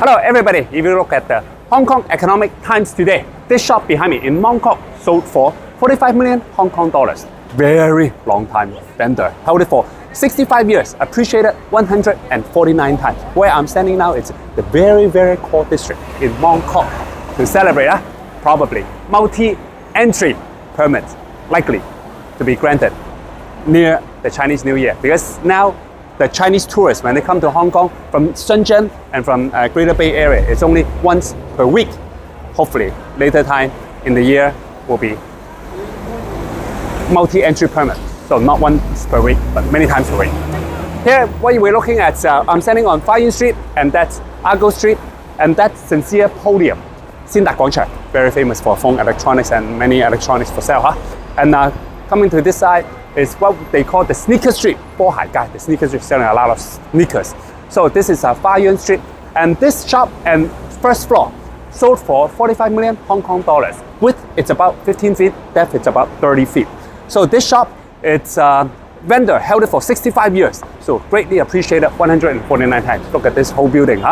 Hello everybody, if you look at the Hong Kong Economic Times today, this shop behind me in Mong Kok sold for 45 million Hong Kong dollars. Very long time vendor, held it for 65 years, appreciated 149 times. Where I'm standing now is the very core district in Mong Kok. To celebrate, probably multi-entry permit likely to be granted near the Chinese New Year, because now the Chinese tourists, when they come to Hong Kong from Shenzhen and from Greater Bay Area, it's only once per week. Hopefully, later time in the year will be multi-entry permit. So not once per week, but many times per week. Here, what we're looking at, I'm standing on Fa Yuen Street, and that's Argyle Street, and that's Sincere Podium. Xin Da Guangchang, very famous for phone electronics and many electronics for sale. And coming to this side is what they call the sneaker street, Bohai Gai, the sneaker street, selling a lot of sneakers. So this is Fa Yuen Street, and this shop and first floor sold for 45 million Hong Kong dollars. Width, it's about 15 feet, depth, it's about 30 feet. So this shop, it's vendor held it for 65 years, so greatly appreciated 149 times. Look at this whole building,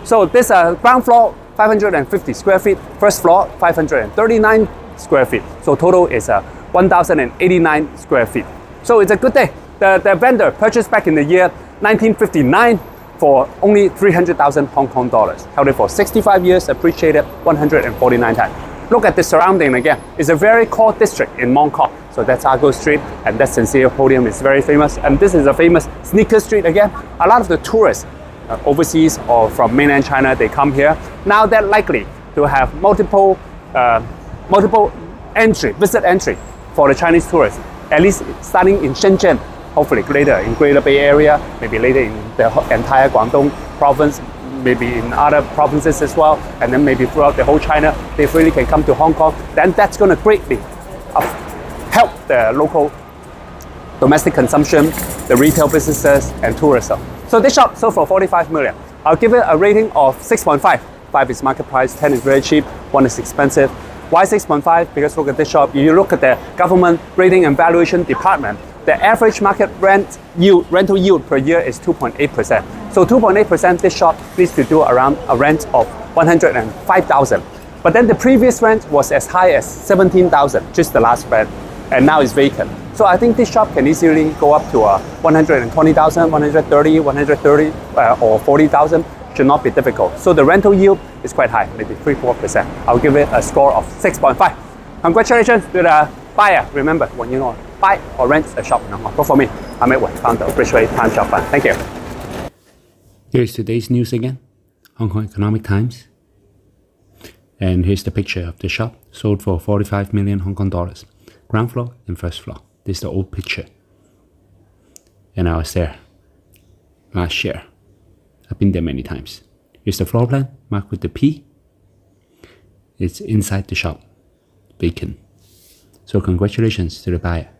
So this ground floor, 550 square feet, first floor, 539 square feet. So total is 1,089 square feet. So it's a good day. The vendor purchased back in the year 1959 for only 300,000 Hong Kong dollars. Held it for 65 years, appreciated 149 times. Look at the surrounding again. It's a very core district in Mong Kok. So that's Argyle Street, and that Sincere Podium is very famous. And this is a famous sneaker street again. A lot of the tourists, overseas or from mainland China, they come here. Now they're likely to have multiple visit entry for the Chinese tourists, at least starting in Shenzhen, hopefully later in Greater Bay Area, maybe later in the entire Guangdong province, maybe in other provinces as well, and then maybe throughout the whole China, they really can come to Hong Kong. Then that's going to greatly help the local domestic consumption, the retail businesses, and tourism. So this shop sold for 45 million. I'll give it a rating of 6.5. 5 is market price, 10 is very cheap, 1 is expensive. Why 6.5? Because look at this shop. You look at the government rating and valuation department, the average market rental yield per year is 2.8%. So 2.8%, this shop needs to do around a rent of 105,000. But then the previous rent was as high as 17,000, just the last rent, and now it's vacant. So I think this shop can easily go up to 120,000, 130, or 40,000. Should not be difficult. So the rental yield is quite high, maybe 3-4%. I'll give it a score of 6.5. Congratulations to the buyer. Remember, when you buy or rent a shop in Hong Kong, go for me. I'm Yuen, founder of Bridgeway Time Shop Fund. Thank you. Here's today's news again, Hong Kong Economic Times. And here's the picture of the shop, sold for 45 million Hong Kong dollars. Ground floor and first floor. This is the old picture. And I was there last year. I've been there many times. Here's the floor plan, marked with the P. It's inside the shop, vacant. So congratulations to the buyer.